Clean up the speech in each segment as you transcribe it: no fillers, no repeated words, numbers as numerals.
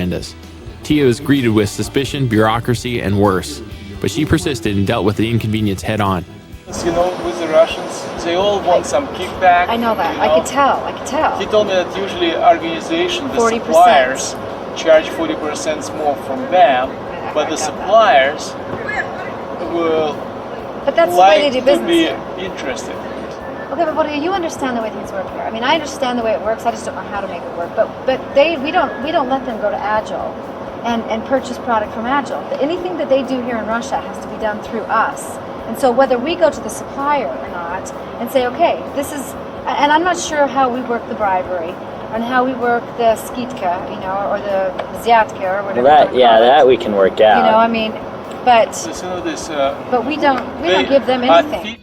agendas. Tia was greeted with suspicion, bureaucracy, and worse, but she persisted and dealt with the inconvenience head on. You know, with the Russians, they all want some kickback. I know that. You I could tell. He told me that usually organization, the 40%. suppliers, charge 40% more from them, but the suppliers will But that's the like way they do to business be here. interested. Okay, but what do you understand the way things work here? I mean, I understand the way it works. I just don't know how to make it work. But we don't let them go to Agile and purchase product from Agile. Anything that they do here in Russia has to be done through us. And so whether we go to the supplier or not and say, okay, this is, and I'm not sure how we work the bribery and how we work the skitka, you know, or the zyatka or whatever. Well, that we can work out. You know, I mean, but we don't give them anything.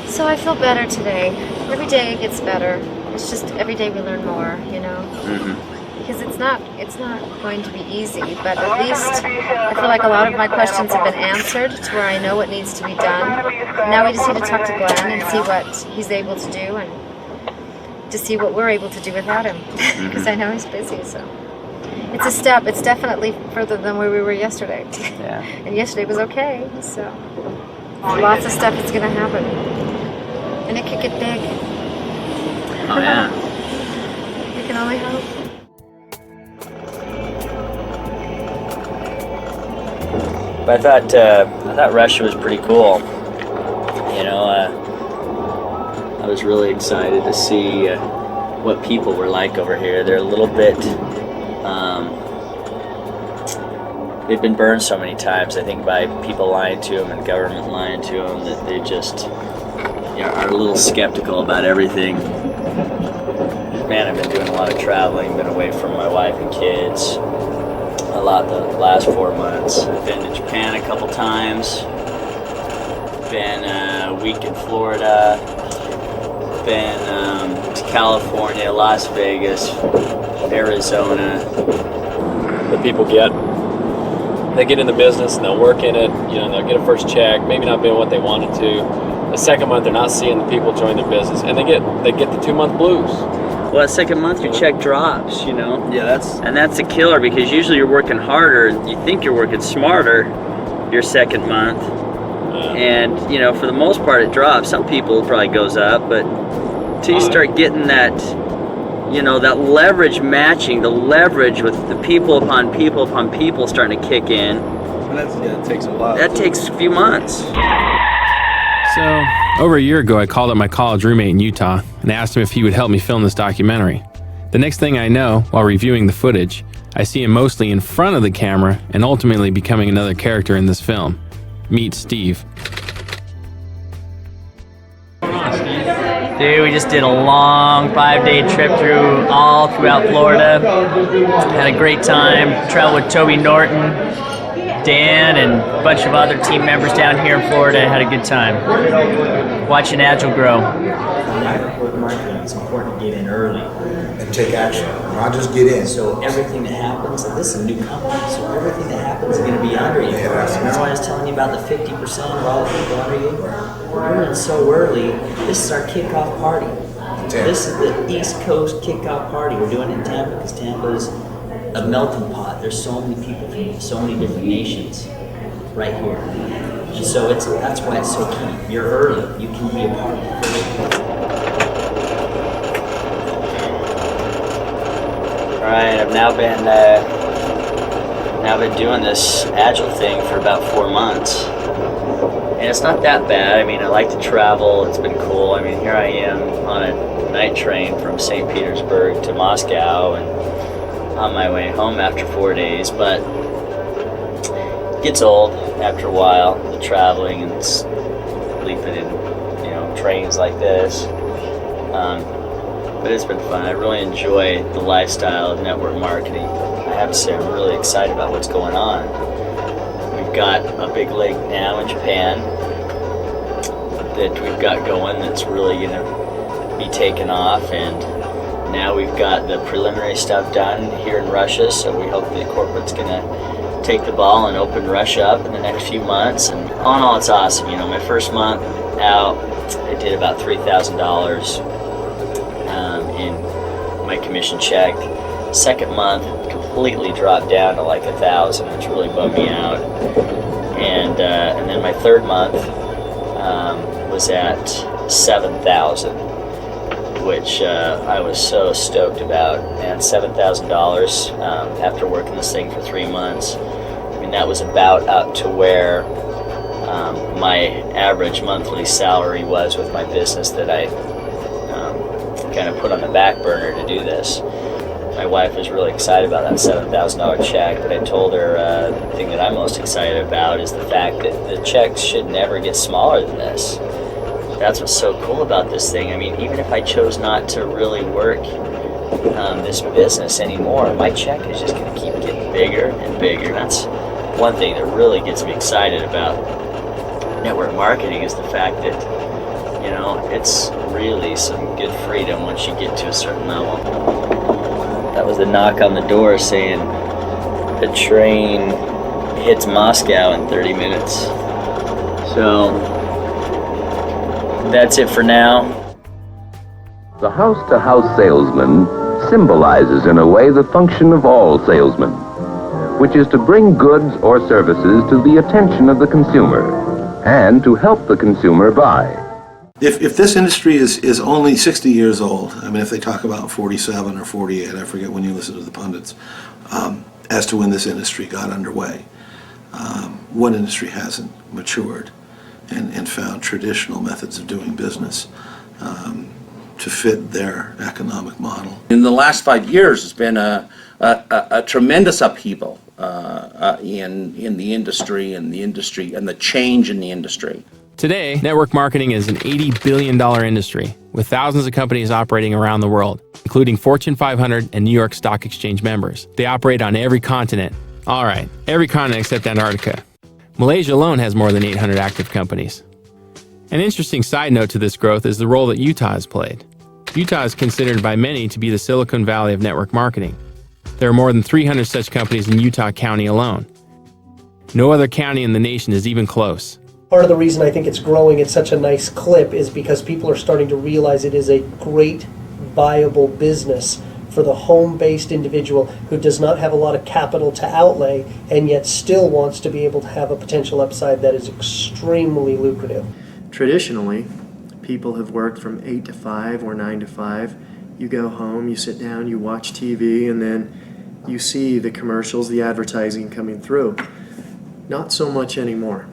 So I feel better today. Every day it gets better. It's just every day we learn more, you know. Mm-hmm. Because it's not going to be easy, but at least I feel like a lot of my questions have been answered to where I know what needs to be done. Now we just need to talk to Glenn and see what he's able to do and to see what we're able to do without him, because I know he's busy. So it's a step. It's definitely further than where we were yesterday. Yeah. And yesterday was okay. So lots of stuff is going to happen. And it could get big. Oh, yeah. We can only hope. But I thought Russia was pretty cool. You know, I was really excited to see what people were like over here. They're a little bit, they've been burned so many times, I think, by people lying to them and government lying to them, that they just are a little skeptical about everything. Man, I've been doing a lot of traveling, been away from my wife and kids a lot the last 4 months. I've been to Japan a couple times, been a week in Florida, been to California, Las Vegas, Arizona. The people they get in the business and they'll work in it, you know, and they'll get a first check, maybe not being what they wanted to. The second month they're not seeing the people join their business, and they get the 2-month blues. Well, that second month your check drops, you know. Yeah, that's a killer, because usually you're working harder and you think you're working smarter your second month. And, you know, for the most part it drops. Some people it probably goes up, but until you start getting that, you know, that leverage matching, the leverage with the people upon people starting to kick in. It takes a while. That takes a few months. So, over a year ago, I called up my college roommate in Utah and asked him if he would help me film this documentary. The next thing I know, while reviewing the footage, I see him mostly in front of the camera and ultimately becoming another character in this film. Meet Steve. Dude, we just did a long 5-day trip all throughout Florida. Had a great time. Traveled with Toby Norton, Dan, and a bunch of other team members down here in Florida. Had a good time watching Agile grow. Marketing, it's important to get in early and take action, not just get in. So everything that happens, and this is a new company, so everything that happens is going to be under you. Remember when I was telling you about the 50% of all the people under you? We're in so early. This is our kickoff party. This is the East Coast kickoff party. We're doing it in Tampa because Tampa is a melting pot. There's so many people from so many different nations right here. And so that's why it's so key. You're early. You can be a part of it. All right, I've now been doing this Agile thing for about 4 months. And it's not that bad. I mean, I like to travel. It's been cool. I mean, here I am on a night train from St. Petersburg to Moscow and on my way home after 4 days. But it gets old after a while, the traveling and sleeping in, you know, trains like this. But it's been fun. I really enjoy the lifestyle of network marketing. I have to say I'm really excited about what's going on. We've got a big leg now in Japan that we've got going that's really going to be taken off, and now we've got the preliminary stuff done here in Russia, so we hope the corporate's going to take the ball and open Russia up in the next few months. And all in all, it's awesome. You know, my first month out, I did about $3,000 in my commission check. Second month, completely dropped down to like 1,000, which really bummed me out. And then my third month was at 7,000, which I was so stoked about. And $7,000 after working this thing for 3 months. I mean, that was about up to where my average monthly salary was with my business that I kind of put on the back burner to do this. My wife was really excited about that $7,000 check, but I told her the thing that I'm most excited about is the fact that the checks should never get smaller than this. That's what's so cool about this thing. I mean, even if I chose not to really work this business anymore, my check is just going to keep getting bigger and bigger. And that's one thing that really gets me excited about network marketing, is the fact that, you know, it's really some good freedom once you get to a certain level. That was the knock on the door saying the train hits Moscow in 30 minutes. So that's it for now. The house-to-house salesman symbolizes in a way the function of all salesmen, which is to bring goods or services to the attention of the consumer and to help the consumer buy. If this industry is only 60 years old, I mean, if they talk about 47 or 48, I forget when you listen to the pundits, as to when this industry got underway, one industry hasn't matured and found traditional methods of doing business to fit their economic model. In the last 5 years, it's been a tremendous upheaval in the industry and the change in the industry. Today, network marketing is an $80 billion industry with thousands of companies operating around the world, including Fortune 500 and New York Stock Exchange members. They operate on every continent. All right, every continent except Antarctica. Malaysia alone has more than 800 active companies. An interesting side note to this growth is the role that Utah has played. Utah is considered by many to be the Silicon Valley of network marketing. There are more than 300 such companies in Utah County alone. No other county in the nation is even close. Part of the reason I think it's growing at such a nice clip is because people are starting to realize it is a great, viable business for the home-based individual who does not have a lot of capital to outlay and yet still wants to be able to have a potential upside that is extremely lucrative. Traditionally, people have worked from 8 to 5 or 9 to 5. You go home, you sit down, you watch TV, and then you see the commercials, the advertising coming through. Not so much anymore.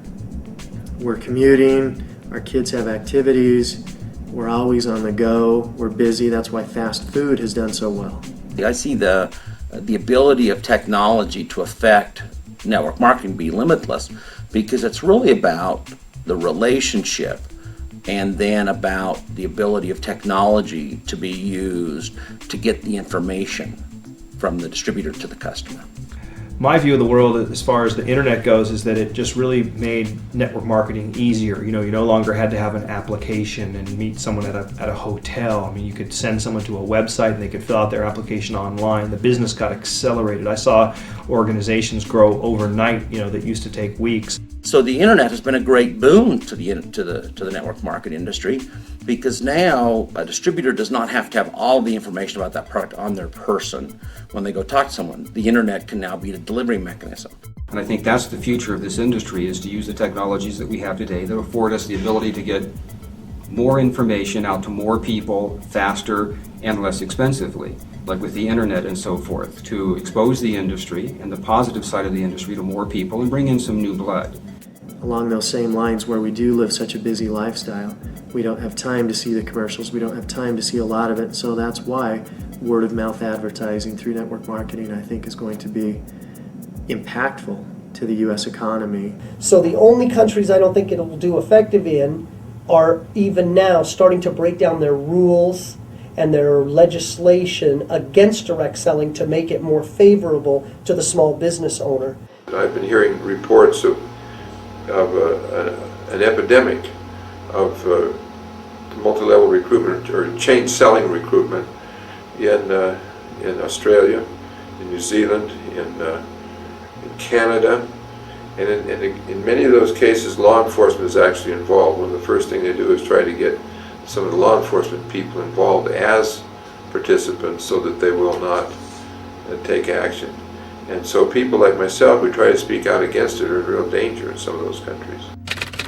We're commuting, our kids have activities, we're always on the go, we're busy. That's why fast food has done so well. I see the ability of technology to affect network marketing be limitless, because it's really about the relationship and then about the ability of technology to be used to get the information from the distributor to the customer. My view of the world as far as the internet goes is that it just really made network marketing easier. You know, you no longer had to have an application and meet someone at a hotel. I mean, you could send someone to a website and they could fill out their application online. The business got accelerated. I saw organizations grow overnight, you know, that used to take weeks. So the internet has been a great boon to the network marketing industry, because now a distributor does not have to have all the information about that product on their person when they go talk to someone. The internet can now be the delivery mechanism. And I think that's the future of this industry, is to use the technologies that we have today that afford us the ability to get more information out to more people faster and less expensively, like with the internet and so forth, to expose the industry and the positive side of the industry to more people and bring in some new blood. Along those same lines, where we do live such a busy lifestyle, we don't have time to see the commercials, we don't have time to see a lot of it, so that's why word of mouth advertising through network marketing, I think, is going to be impactful to the U.S. economy. So the only countries I don't think it will do effective in are even now starting to break down their rules and their legislation against direct selling to make it more favorable to the small business owner. I've been hearing reports of an epidemic of multi-level recruitment or chain selling recruitment in Australia, in New Zealand, in Canada, and in many of those cases law enforcement is actually involved. One of the first things they do is try to get some of the law enforcement people involved as participants so that they will not take action. And so people like myself who try to speak out against it are in real danger in some of those countries.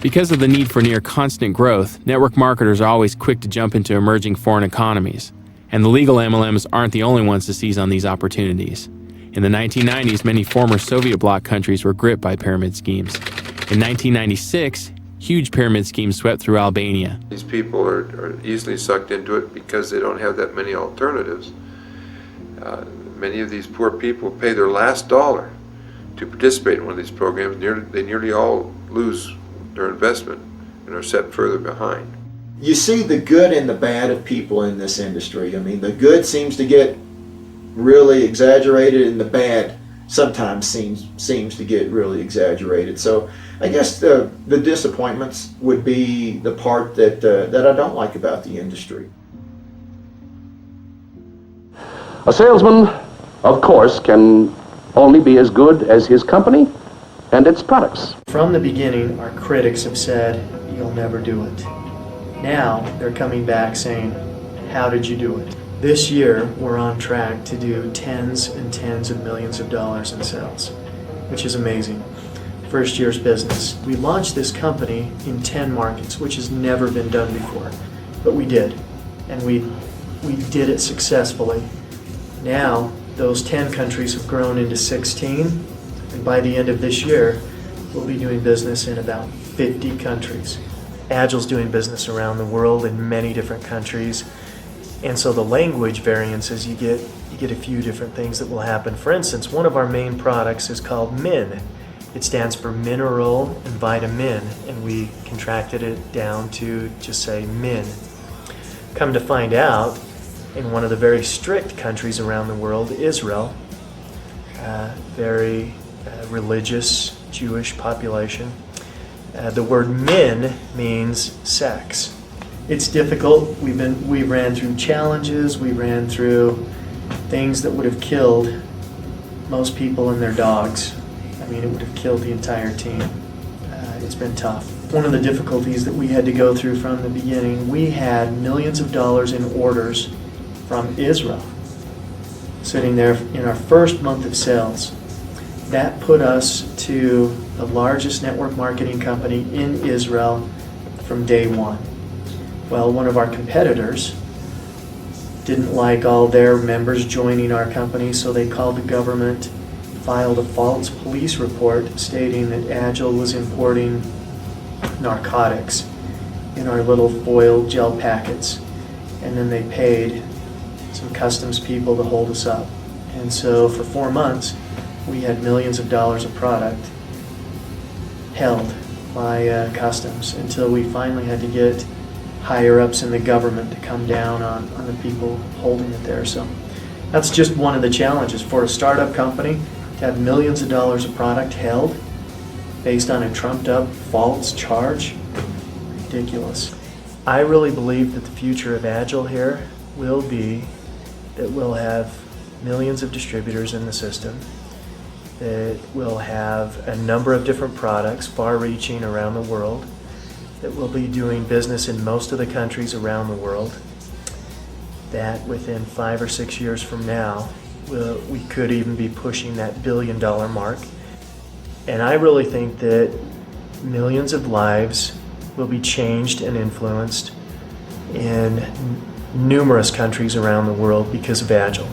Because of the need for near constant growth, network marketers are always quick to jump into emerging foreign economies. And the legal MLMs aren't the only ones to seize on these opportunities. In the 1990s, many former Soviet bloc countries were gripped by pyramid schemes. In 1996, huge pyramid schemes swept through Albania. These people are easily sucked into it because they don't have that many alternatives. Many of these poor people pay their last dollar to participate in one of these programs. They nearly all lose their investment and are set further behind. You see the good and the bad of people in this industry. I mean, the good seems to get really exaggerated, and the bad sometimes seems to get really exaggerated. So I guess the disappointments would be the part that I don't like about the industry. A salesman, of course, can only be as good as his company and its products. From the beginning, our critics have said, you'll never do it. Now, they're coming back saying, how did you do it? This year, we're on track to do tens and tens of millions of dollars in sales, which is amazing. First year's business. We launched this company in 10 markets, which has never been done before, but we did, and we did it successfully. Now, those 10 countries have grown into 16, and by the end of this year, we'll be doing business in about 50 countries. Agile's doing business around the world in many different countries, and so the language variances, you get a few different things that will happen. For instance, one of our main products is called MIN. It stands for mineral and vitamin, and we contracted it down to just say MIN. Come to find out, in one of the very strict countries around the world, Israel, very religious Jewish population, the word min means sex. It's difficult. We ran through challenges. We ran through things that would have killed most people and their dogs. I mean, it would have killed the entire team. It's been tough. One of the difficulties that we had to go through from the beginning, we had millions of dollars in orders from Israel sitting there in our first month of sales. That put us to the largest network marketing company in Israel from day one. Well, one of our competitors didn't like all their members joining our company, so they called the government, filed a false police report stating that Agile was importing narcotics in our little foil gel packets, and then they paid some customs people to hold us up. And so for 4 months, we had millions of dollars of product held by customs until we finally had to get higher ups in the government to come down on the people holding it there. So that's just one of the challenges for a startup company to have millions of dollars of product held based on a trumped up false charge. Ridiculous. I really believe that the future of Agile here will be that we'll have millions of distributors in the system, that we'll have a number of different products far-reaching around the world, that we'll be doing business in most of the countries around the world, that within 5 or 6 years from now, we could even be pushing that $1 billion mark. And I really think that millions of lives will be changed and influenced in numerous countries around the world because of Agile.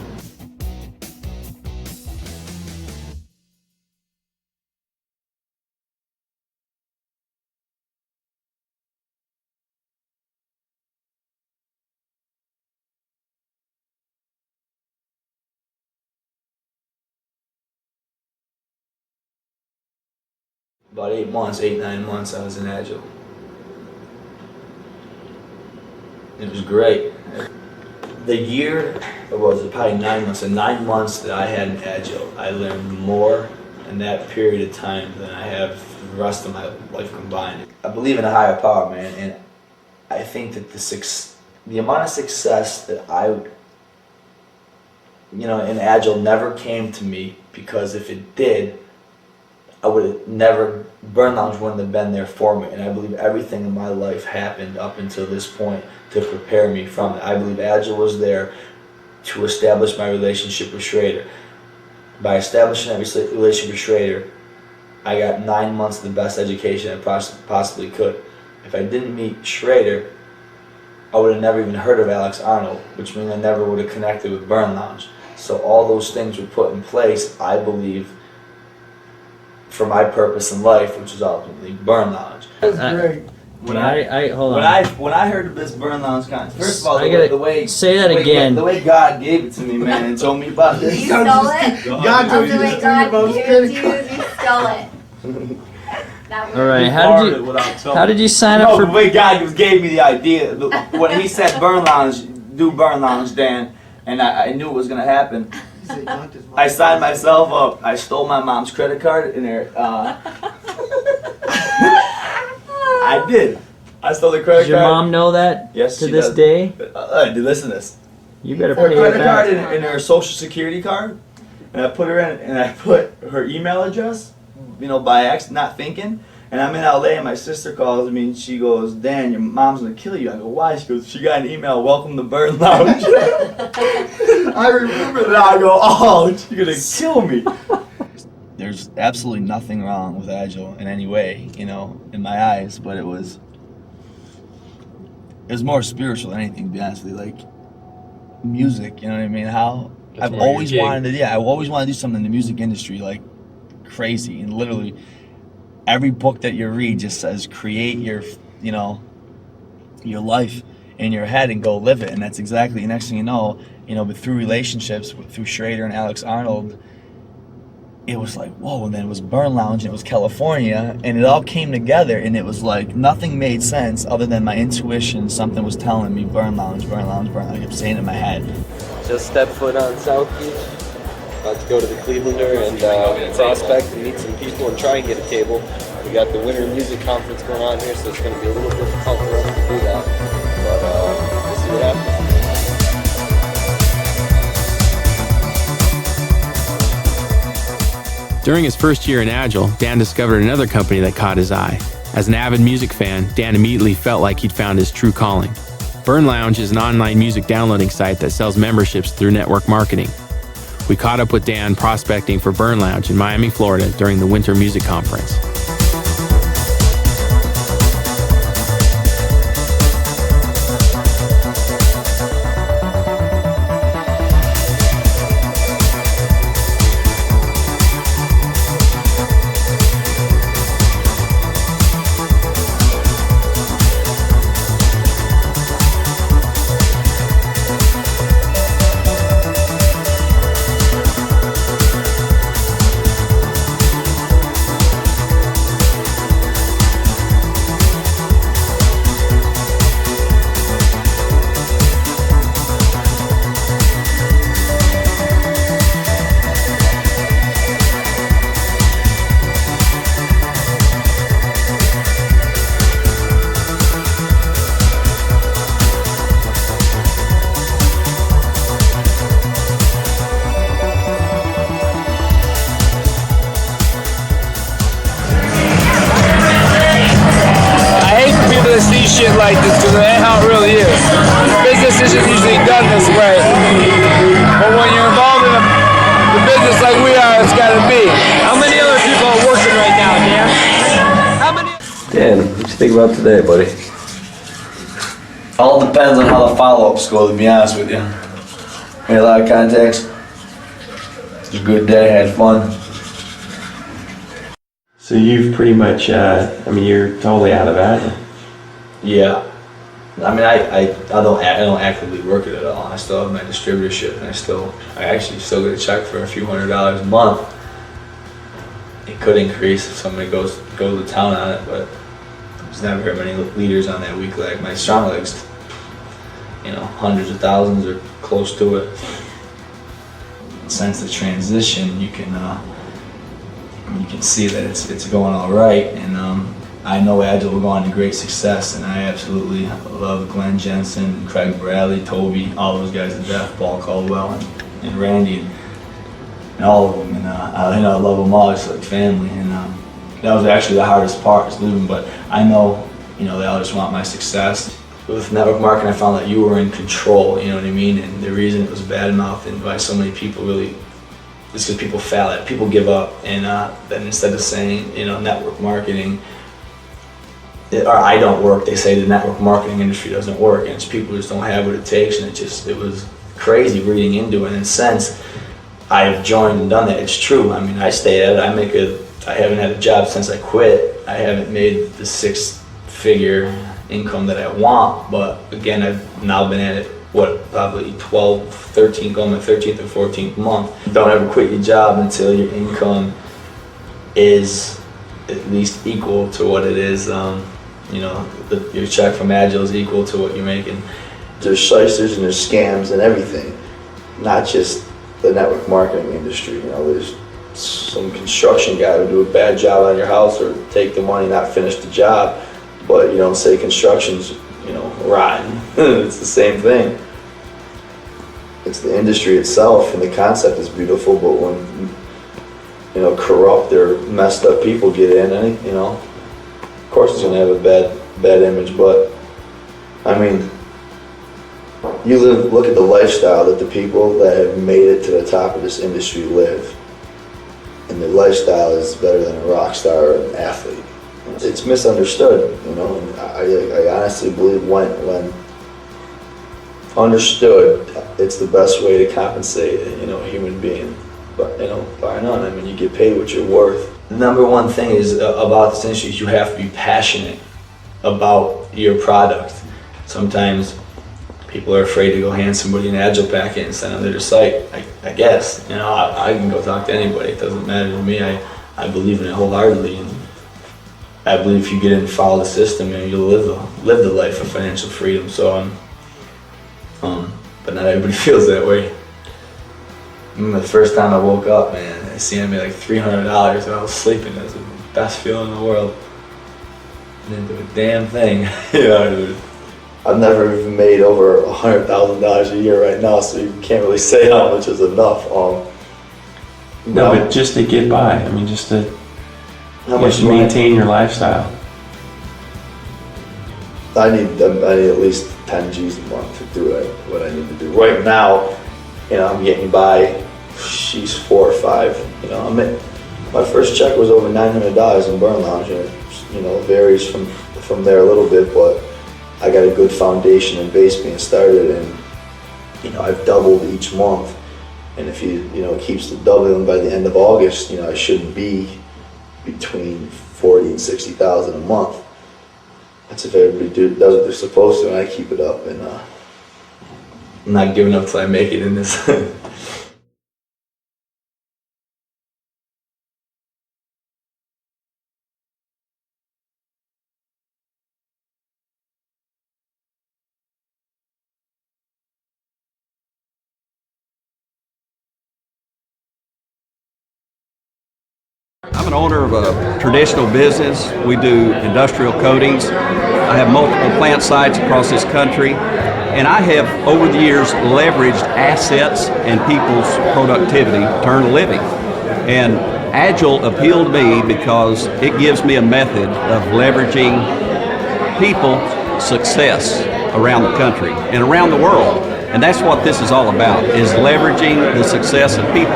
About 8 months, 9 months, I was in Agile. It was great. The year, or was it probably 9 months, the 9 months that I had in Agile, I learned more in that period of time than I have the rest of my life combined. I believe in a higher power, man, and I think that the amount of success that in Agile never came to me, because if it did, I would have never, Burn Lounge wouldn't have been there for me. And I believe everything in my life happened up until this point to prepare me from it. I believe Agile was there to establish my relationship with Schrader. by establishing that relationship with Schrader, I got 9 months of the best education I possibly could. If I didn't meet Schrader, I would have never even heard of Alex Arnold, which means I never would have connected with Burn Lounge. So all those things were put in place, I believe, for my purpose in life, which is ultimately Burn Lounge. That's great. When I heard of this Burn Lounge concept, first of all, the way God gave it to me, man, and told me about this. You stole it? God told the you way this God to gave it to you, you stole it. All right, how did you sign up for? The way God gave me the idea, when he said Burn Lounge, do Burn Lounge, Dan, and I knew it was gonna happen. I signed myself up. I stole my mom's credit card in there. I did. I stole the credit Does your card. mom know that? Yes, to she this does. day? Dude, listen to this. You better Her pay credit it card back. in her social security card, and I put her in, and I put her email address, by accident, not thinking. And I'm in LA, and my sister calls me, and she goes, "Dan, your mom's gonna kill you." I go, "Why?" She goes, "She got an email, welcome to Burn Lounge." I remember that. I go, "Oh, she's gonna kill me." There's absolutely nothing wrong with Agile in any way, in my eyes, but it was more spiritual than anything, to be honest with you. Like music, you know what I mean? I've always wanted to do something in the music industry, like crazy, and literally every book that you read just says create your life in your head and go live it, and that's exactly the next thing you know. But through relationships, through Schrader and Alex Arnold, it was like, whoa, and then it was Burn Lounge, and it was California, and it all came together, and it was like nothing made sense other than my intuition. Something was telling me Burn Lounge, Burn Lounge, Burn Lounge. I kept saying it in my head. Just step foot on South Beach. About to go to the Clevelander and prospect and meet some people and try and get a table. We got the Winter Music Conference going on here, so it's going to be a little difficult for us to do that. But we'll see what happens. During his first year in Agile, Dan discovered another company that caught his eye. As an avid music fan, Dan immediately felt like he'd found his true calling. Burn Lounge is an online music downloading site that sells memberships through network marketing. We caught up with Dan prospecting for Burn Lounge in Miami, Florida during the Winter Music Conference. Shit like this because it ain't how it really is. Business isn't usually done this way. But when you're involved in the business like we are, it's got to be. How many other people are working right now, Dan? How many? Dan, what you think about today, buddy? All depends on how the follow-ups go, to be honest with you. We had a lot of contacts. It was a good day, had fun. So you've pretty much, you're totally out of Agile. Yeah, I don't actively work it at all. I still have my distributorship, and I actually still get a check for a few $100s a month. It could increase if somebody goes to town on it, but there's never very many leaders on that week leg. My strong legs, hundreds of thousands or close to it. Since the transition, you can see that it's going all right, and I know Agile will go on to great success, and I absolutely love Glenn Jensen, Craig Bradley, Toby, all those guys to death, Paul Caldwell, and Randy, and all of them. And I love them all. It's like family, and that was actually the hardest part, is leaving. But I know, they all just want my success. With network marketing, I found that you were in control. You know what I mean? And the reason it was bad mouthed and by so many people really It's because people fail at it. People give up, and then instead of saying, network marketing, or I don't work, they say the network marketing industry doesn't work, and it's people just don't have what it takes, and it was crazy reading into it. And since I've joined and done that, it's true. I mean, I stay at it. I haven't had a job since I quit. I haven't made the 6-figure income that I want, but again, I've now been at it, probably 12, 13, going my 13th or 14th month. Don't ever quit your job until your income is at least equal to what it is, your check from Agile is equal to what you're making. There's shysters and there's scams and everything, not just the network marketing industry. There's some construction guy who do a bad job on your house or take the money, not finish the job, but you don't say construction's, rotten. It's the same thing. It's the industry itself, and the concept is beautiful, but when, corrupt or messed up people get in, of course it's gonna have a bad image, but I mean, look at the lifestyle that the people that have made it to the top of this industry live. And their lifestyle is better than a rock star or an athlete. It's misunderstood, and I honestly believe when understood, it's the best way to compensate, a human being. But, bar none, I mean, you get paid what you're worth. The number one thing is about this industry is you have to be passionate about your product. Sometimes people are afraid to go hand somebody an Agile packet and send them to their site. I guess, I can go talk to anybody. It doesn't matter to me. I believe in it wholeheartedly, and I believe if you get in and follow the system, you'll live the life of financial freedom. So but not everybody feels that way. The first time I woke up, man, I seen I made like $300 while I was sleeping. It was the best feeling in the world. I didn't do a damn thing. I've never even made over $100,000 a year right now, so you can't really say how much is enough. But just to get by, I mean, just to maintain your lifestyle. I need at least 10 G's a month to do what I need to do. Right now, I'm getting by, she's 4 or 5. My first check was over $900 in Burn Lounge, and it varies from there a little bit, but I got a good foundation and base being started, and I've doubled each month. And if it keeps doubling by the end of August, I should be between 40 and 60,000 a month. That's if everybody does what they're supposed to, and I keep it up, and I'm not giving up till I make it in this. I'm an owner of a traditional business. We do industrial coatings. I have multiple plant sites across this country, and I have, over the years, leveraged assets and people's productivity to earn a living. And Agile appealed to me because it gives me a method of leveraging people's success around the country and around the world. And that's what this is all about, is leveraging the success of people.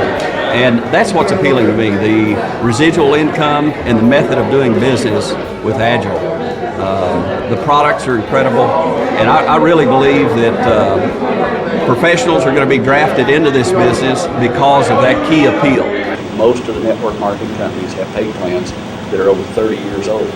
And that's what's appealing to me, the residual income and the method of doing business with Agile. The products are incredible, and I really believe that professionals are going to be drafted into this business because of that key appeal. Most of the network marketing companies have pay plans that are over 30 years old.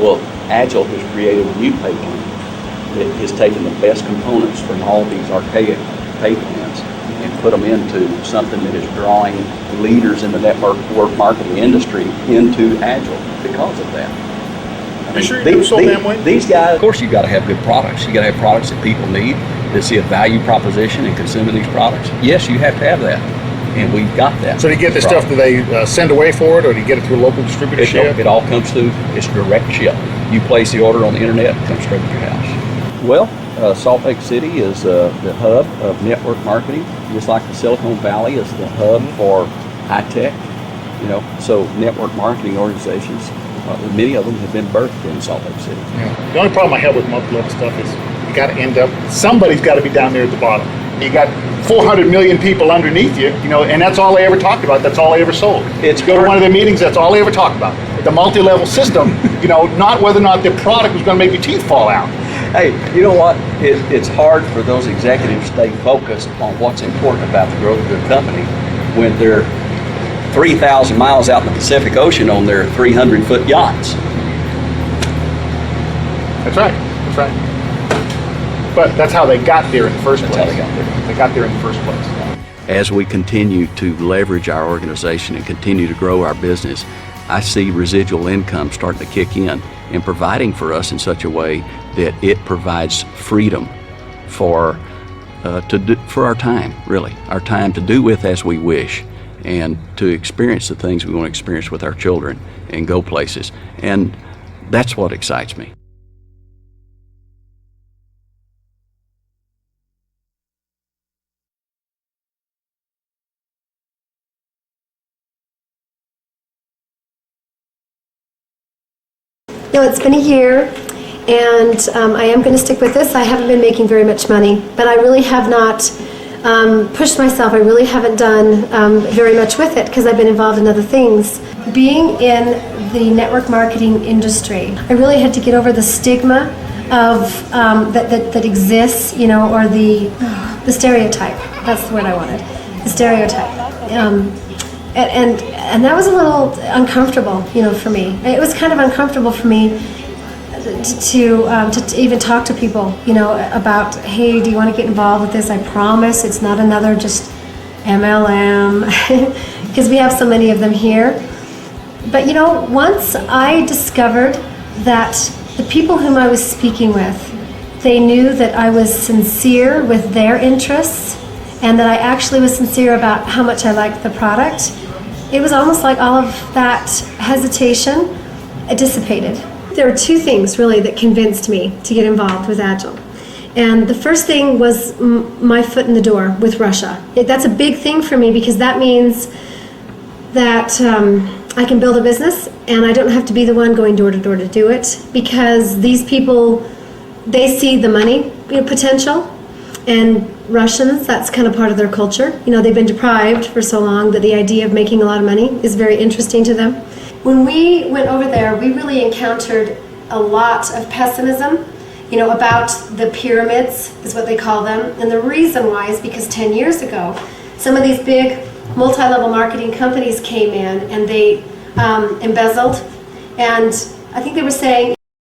Well, Agile has created a new pay plan that has taken the best components from all these archaic pay plans and put them into something that is drawing leaders in the network marketing industry into Agile because of that. These guys, of course, you've got to have good products. You got to have products that people need, that see a value proposition in consuming these products. Yes, you have to have that, and we've got that. So do you get this stuff, do they send away for it, or do you get it through a local distributorship? It all comes through, it's direct ship. You place the order on the internet, it comes straight to your house. Well, Salt Lake City is the hub of network marketing, just like the Silicon Valley is the hub for high tech. So network marketing organizations, many of them have been birthed in Salt Lake City. Yeah. The only problem I have with multi-level stuff is you got to end up, somebody's got to be down there at the bottom. You got 400 million people underneath you, you know, and that's all they ever talked about. That's all they ever sold. It's go to one of their meetings. That's all they ever talked about. The multi-level system. You know, not whether or not their product was going to make your teeth fall out. Hey, you know what? It's hard for those executives to stay focused on what's important about the growth of their company when they're 3,000 miles out in the Pacific Ocean on their 300-foot yachts. That's right. That's right. But that's how they got there in the first place. That's how they got there. They got there in the first place. As we continue to leverage our organization and continue to grow our business, I see residual income starting to kick in and providing for us in such a way that it provides freedom for our time, really. Our time to do with as we wish and to experience the things we want to experience with our children and go places. And that's what excites me. No, it's been a year, and I am going to stick with this. I haven't been making very much money, but I really have not pushed myself. I really haven't done very much with it because I've been involved in other things. Being in the network marketing industry, I really had to get over the stigma of that exists, you know, or the stereotype. That's the word I wanted. The stereotype. And that was a little uncomfortable, you know, for me. It was kind of uncomfortable for me to even talk to people, you know, about, hey, do you want to get involved with this? I promise it's not another just MLM, because we have so many of them here. But, you know, once I discovered that the people whom I was speaking with, they knew that I was sincere with their interests and that I actually was sincere about how much I liked the product, it was almost like all of that hesitation dissipated. There were two things really that convinced me to get involved with Agile. And the first thing was my foot in the door with Russia. That's a big thing for me because that means that I can build a business and I don't have to be the one going door to door to do it, because these people, they see the money potential, and Russians, that's kind of part of their culture. You know, they've been deprived for so long that the idea of making a lot of money is very interesting to them. When we went over there, we really encountered a lot of pessimism, you know, about the pyramids, is what they call them. And the reason why is because 10 years ago, some of these big multi-level marketing companies came in and they embezzled. And I think they were saying,